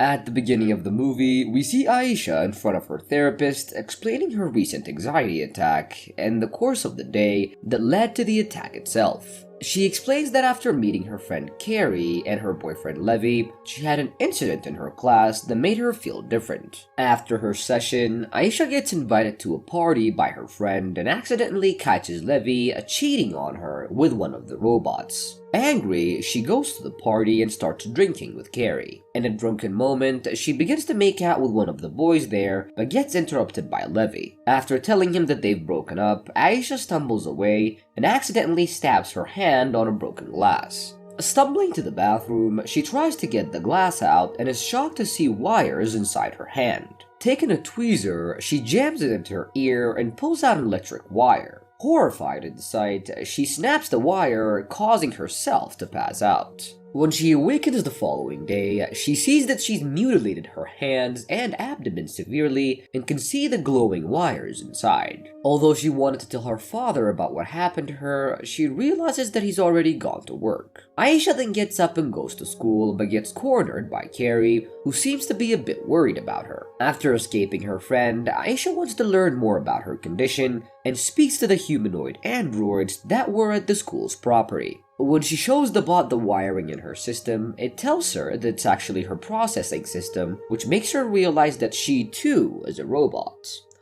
At the beginning of the movie, we see Aisha in front of her therapist explaining her recent anxiety attack and the course of the day that led to the attack itself. She explains that after meeting her friend Carrie and her boyfriend Levi, she had an incident in her class that made her feel different. After her session, Aisha gets invited to a party by her friend and accidentally catches Levi cheating on her with one of the robots. Angry, she goes to the party and starts drinking with Carrie. In a drunken moment, she begins to make out with one of the boys there, but gets interrupted by Levi. After telling him that they've broken up, Aisha stumbles away and accidentally stabs her hand on a broken glass. Stumbling to the bathroom, she tries to get the glass out and is shocked to see wires inside her hand. Taking a tweezer, she jams it into her ear and pulls out an electric wire. Horrified at the sight, she snaps the wire, causing herself to pass out. When she awakens the following day, she sees that she's mutilated her hands and abdomen severely and can see the glowing wires inside. Although she wanted to tell her father about what happened to her, she realizes that he's already gone to work. Aisha then gets up and goes to school, but gets cornered by Carrie, who seems to be a bit worried about her. After escaping her friend, Aisha wants to learn more about her condition and speaks to the humanoid androids that were at the school's property. When she shows the bot the wiring in her system, it tells her that it's actually her processing system, which makes her realize that she too is a robot.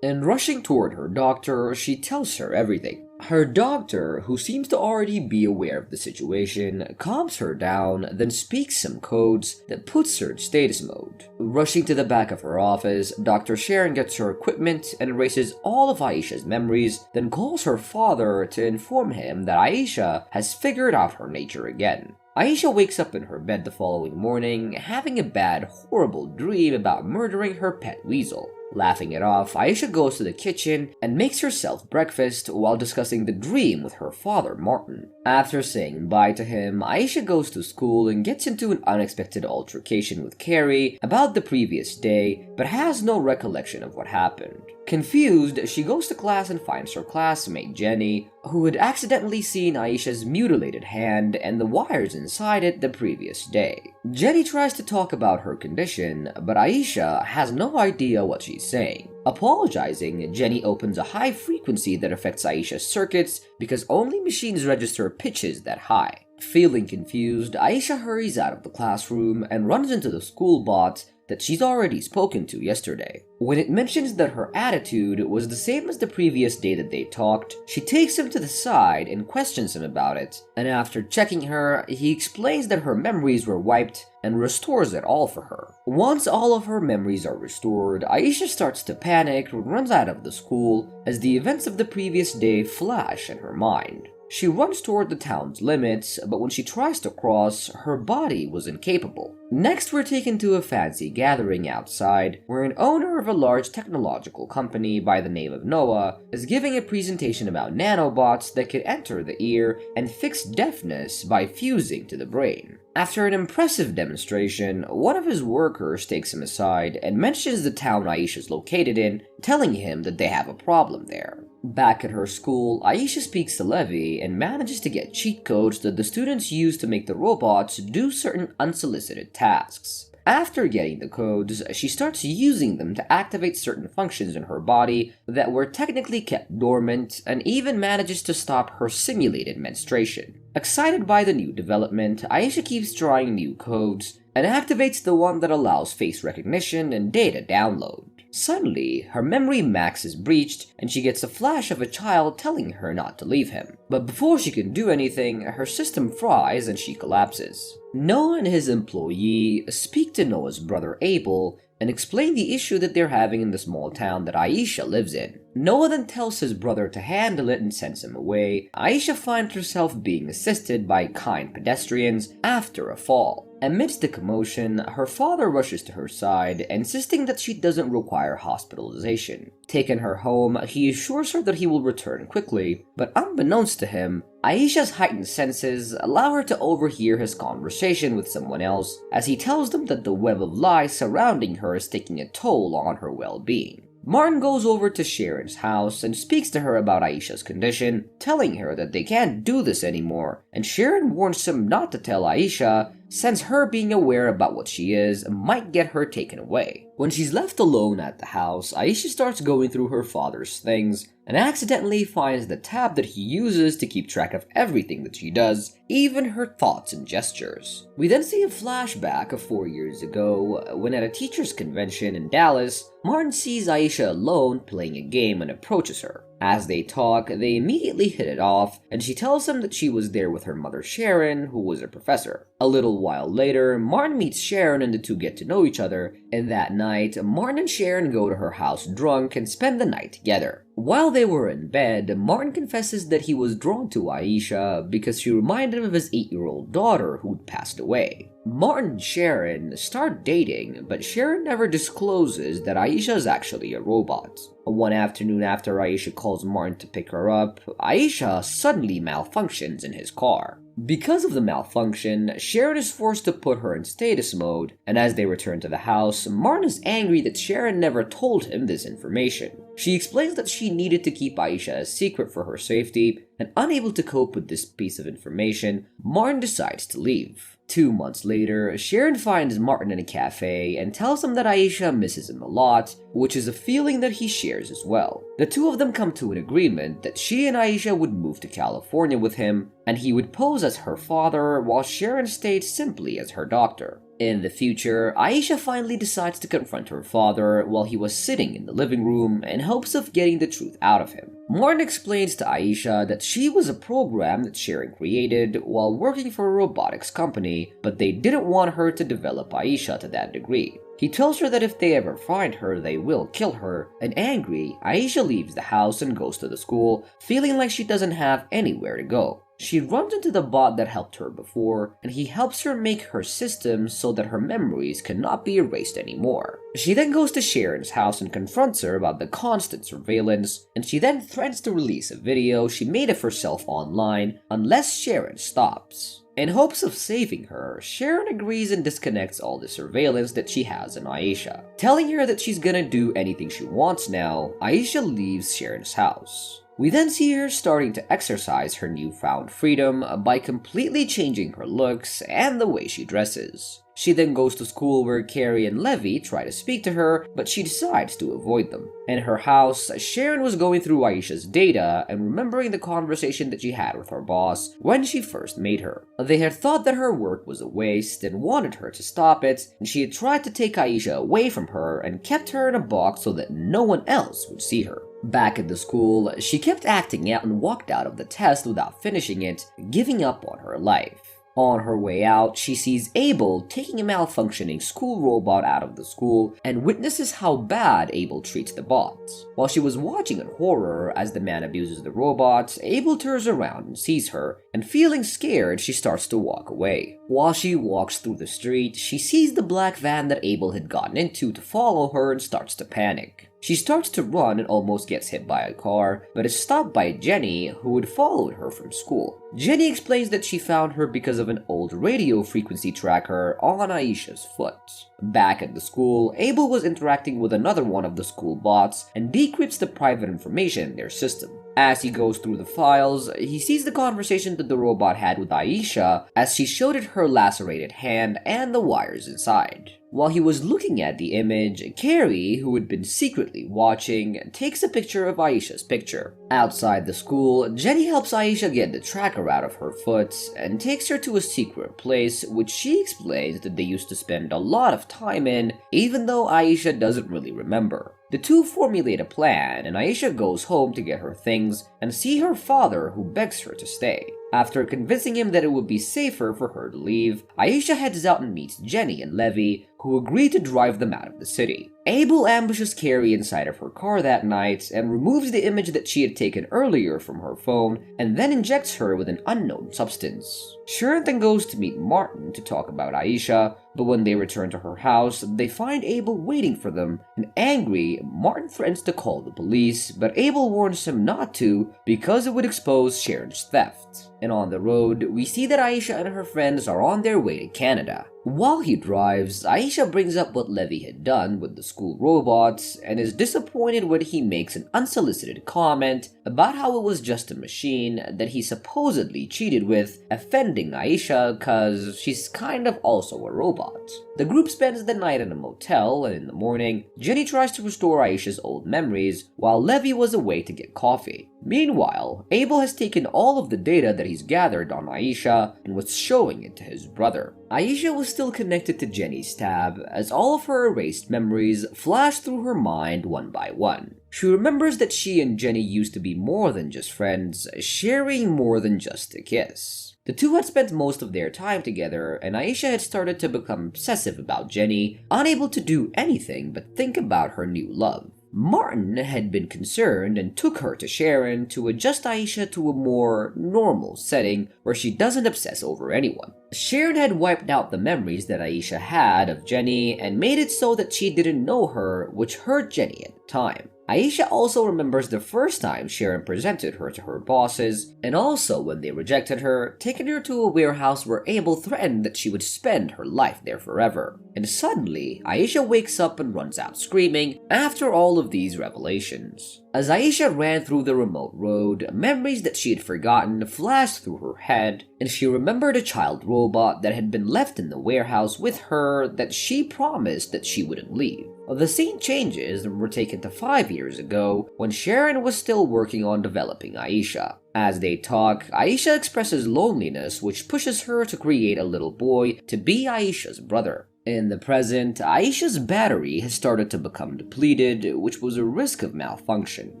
And rushing toward her doctor, she tells her everything. Her doctor, who seems to already be aware of the situation, calms her down, then speaks some codes that puts her in status mode. Rushing to the back of her office, Dr. Sharon gets her equipment and erases all of Aisha's memories, then calls her father to inform him that Aisha has figured out her nature again. Aisha wakes up in her bed the following morning, having a bad, horrible dream about murdering her pet weasel. Laughing it off, Aisha goes to the kitchen and makes herself breakfast while discussing the dream with her father, Martin. After saying bye to him, Aisha goes to school and gets into an unexpected altercation with Carrie about the previous day, but has no recollection of what happened. Confused, she goes to class and finds her classmate Jenny, who had accidentally seen Aisha's mutilated hand and the wires inside it the previous day. Jenny tries to talk about her condition, but Aisha has no idea what she's saying. Apologizing, Jenny opens a high frequency that affects Aisha's circuits because only machines register pitches that high. Feeling confused, Aisha hurries out of the classroom and runs into the school bot that she's already spoken to yesterday. When it mentions that her attitude was the same as the previous day that they talked, she takes him to the side and questions him about it, and after checking her, he explains that her memories were wiped and restores it all for her. Once all of her memories are restored, Aisha starts to panic and runs out of the school as the events of the previous day flash in her mind. She runs toward the town's limits, but when she tries to cross, her body was incapable. Next, we're taken to a fancy gathering outside, where an owner of a large technological company by the name of Noah is giving a presentation about nanobots that could enter the ear and fix deafness by fusing to the brain. After an impressive demonstration, one of his workers takes him aside and mentions the town Aisha's located in, telling him that they have a problem there. Back at her school, Aisha speaks to Levi and manages to get cheat codes that the students use to make the robots do certain unsolicited tasks. After getting the codes, she starts using them to activate certain functions in her body that were technically kept dormant, and even manages to stop her simulated menstruation. Excited by the new development, Aisha keeps trying new codes and activates the one that allows face recognition and data download. Suddenly, her memory max is breached and she gets a flash of a child telling her not to leave him. But before she can do anything, her system fries and she collapses. Noah and his employee speak to Noah's brother Abel and explain the issue that they're having in the small town that Aisha lives in. Noah then tells his brother to handle it and sends him away. Aisha finds herself being assisted by kind pedestrians after a fall. Amidst the commotion, her father rushes to her side, insisting that she doesn't require hospitalization. Taking her home, he assures her that he will return quickly, but unbeknownst to him, Aisha's heightened senses allow her to overhear his conversation with someone else, as he tells them that the web of lies surrounding her is taking a toll on her well-being. Martin goes over to Sharon's house and speaks to her about Aisha's condition, telling her that they can't do this anymore, and Sharon warns him not to tell Aisha, since her being aware about what she is might get her taken away. When she's left alone at the house, Aisha starts going through her father's things and accidentally finds the tab that he uses to keep track of everything that she does, even her thoughts and gestures. We then see a flashback of 4 years ago when at a teacher's convention in Dallas, Martin sees Aisha alone playing a game and approaches her. As they talk, they immediately hit it off, and she tells him that she was there with her mother Sharon, who was a professor. A little while later, Martin meets Sharon and the two get to know each other, and that night, Martin and Sharon go to her house drunk and spend the night together. While they were in bed, Martin confesses that he was drawn to Aisha because she reminded him of his 8-year-old daughter who'd passed away. Martin and Sharon start dating, but Sharon never discloses that Aisha is actually a robot. One afternoon after Aisha calls Martin to pick her up, Aisha suddenly malfunctions in his car. Because of the malfunction, Sharon is forced to put her in status mode, and as they return to the house, Martin is angry that Sharon never told him this information. She explains that she needed to keep Aisha a secret for her safety, and unable to cope with this piece of information, Martin decides to leave. 2 months later, Sharon finds Martin in a cafe and tells him that Aisha misses him a lot, which is a feeling that he shares as well. The two of them come to an agreement that she and Aisha would move to California with him, and he would pose as her father while Sharon stayed simply as her doctor. In the future, Aisha finally decides to confront her father while he was sitting in the living room in hopes of getting the truth out of him. Martin explains to Aisha that she was a program that Sharon created while working for a robotics company, but they didn't want her to develop Aisha to that degree. He tells her that if they ever find her, they will kill her, and angry, Aisha leaves the house and goes to the school, feeling like she doesn't have anywhere to go. She runs into the bot that helped her before, and he helps her make her system so that her memories cannot be erased anymore. She then goes to Sharon's house and confronts her about the constant surveillance, and she then threatens to release a video she made of herself online unless Sharon stops. In hopes of saving her, Sharon agrees and disconnects all the surveillance that she has on Aisha. Telling her that she's gonna do anything she wants now, Aisha leaves Sharon's house. We then see her starting to exercise her newfound freedom by completely changing her looks and the way she dresses. She then goes to school where Carrie and Levy try to speak to her, but she decides to avoid them. In her house, Sharon was going through Aisha's data and remembering the conversation that she had with her boss when she first made her. They had thought that her work was a waste and wanted her to stop it, and she had tried to take Aisha away from her and kept her in a box so that no one else would see her. Back at the school, she kept acting out and walked out of the test without finishing it, giving up on her life. On her way out, she sees Abel taking a malfunctioning school robot out of the school and witnesses how bad Abel treats the bot. While she was watching in horror as the man abuses the robot, Abel turns around and sees her, and feeling scared, she starts to walk away. While she walks through the street, she sees the black van that Abel had gotten into to follow her and starts to panic. She starts to run and almost gets hit by a car, but is stopped by Jenny, who had followed her from school. Jenny explains that she found her because of an old radio frequency tracker on Aisha's foot. Back at the school, Abel was interacting with another one of the school bots and decrypts the private information in their system. As he goes through the files, he sees the conversation that the robot had with Aisha as she showed it her lacerated hand and the wires inside. While he was looking at the image, Carrie, who had been secretly watching, takes a picture of Aisha's picture. Outside the school, Jenny helps Aisha get the tracker out of her foot and takes her to a secret place which she explains that they used to spend a lot of time in, even though Aisha doesn't really remember. The two formulate a plan, and Aisha goes home to get her things and see her father, who begs her to stay. After convincing him that it would be safer for her to leave, Aisha heads out and meets Jenny and Levy, who agree to drive them out of the city. Abel ambushes Carrie inside of her car that night and removes the image that she had taken earlier from her phone and then injects her with an unknown substance. Sharon then goes to meet Martin to talk about Aisha, but when they return to her house, they find Abel waiting for them, and angry, Martin threatens to call the police, but Abel warns him not to because it would expose Sharon's theft. And on the road, we see that Aisha and her friends are on their way to Canada. While he drives, Aisha brings up what Levy had done with the school robots and is disappointed when he makes an unsolicited comment about how it was just a machine that he supposedly cheated with, offending Aisha cause she's kind of also a robot. The group spends the night in a motel, and in the morning, Jenny tries to restore Aisha's old memories while Levy was away to get coffee. Meanwhile, Abel has taken all of the data that he's gathered on Aisha and was showing it to his brother. Aisha was still connected to Jenny's tab as all of her erased memories flash through her mind one by one. She remembers that she and Jenny used to be more than just friends, sharing more than just a kiss. The two had spent most of their time together, and Aisha had started to become obsessive about Jenny, unable to do anything but think about her new love. Martin had been concerned and took her to Sharon to adjust Aisha to a more normal setting where she doesn't obsess over anyone. Sharon had wiped out the memories that Aisha had of Jenny and made it so that she didn't know her, which hurt Jenny at the time. Aisha also remembers the first time Sharon presented her to her bosses, and also when they rejected her, taking her to a warehouse where Abel threatened that she would spend her life there forever. And suddenly, Aisha wakes up and runs out screaming after all of these revelations. As Aisha ran through the remote road, memories that she had forgotten flashed through her head, and she remembered a child robot that had been left in the warehouse with her that she promised that she wouldn't leave. The scene changes and we're taken to 5 years ago when Sharon was still working on developing Aisha. As they talk, Aisha expresses loneliness, which pushes her to create a little boy to be Aisha's brother. In the present, Aisha's battery has started to become depleted, which was a risk of malfunction.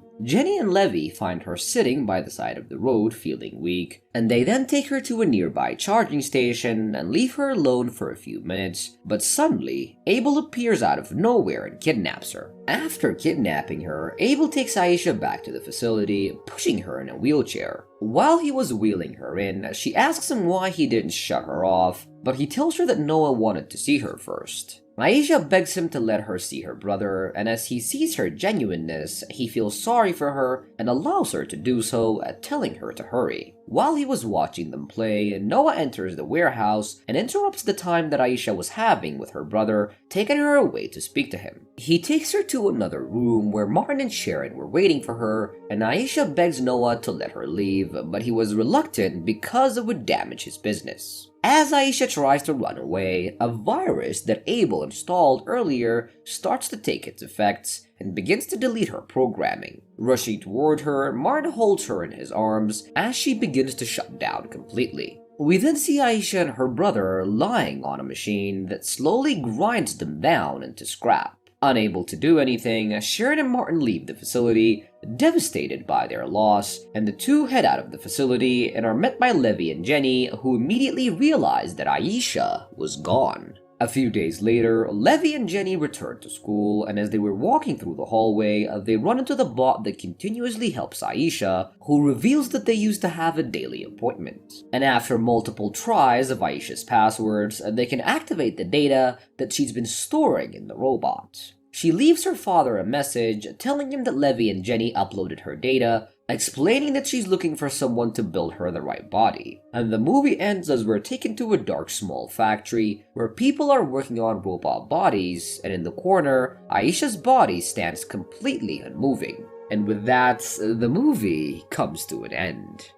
Jenny and Levy find her sitting by the side of the road feeling weak, and they then take her to a nearby charging station and leave her alone for a few minutes, but suddenly, Abel appears out of nowhere and kidnaps her. After kidnapping her, Abel takes Aisha back to the facility, pushing her in a wheelchair. While he was wheeling her in, she asks him why he didn't shut her off, but he tells her that Noah wanted to see her first. Aisha begs him to let her see her brother, and as he sees her genuineness, he feels sorry for her and allows her to do so, telling her to hurry. While he was watching them play, Noah enters the warehouse and interrupts the time that Aisha was having with her brother, taking her away to speak to him. He takes her to another room where Martin and Sharon were waiting for her, and Aisha begs Noah to let her leave, but he was reluctant because it would damage his business. As Aisha tries to run away, a virus that Abel installed earlier starts to take its effects and begins to delete her programming. Rushing toward her, Martin holds her in his arms as she begins to shut down completely. We then see Aisha and her brother lying on a machine that slowly grinds them down into scrap. Unable to do anything, Sharon and Martin leave the facility, devastated by their loss, and the two head out of the facility and are met by Levy and Jenny, who immediately realize that Aisha was gone. A few days later, Levy and Jenny return to school, and as they were walking through the hallway, they run into the bot that continuously helps Aisha, who reveals that they used to have a daily appointment. And after multiple tries of Aisha's passwords, they can activate the data that she's been storing in the robot. She leaves her father a message telling him that Levy and Jenny uploaded her data, explaining that she's looking for someone to build her the right body. And the movie ends as we're taken to a dark small factory where people are working on robot bodies, and in the corner, Aisha's body stands completely unmoving. And with that, the movie comes to an end.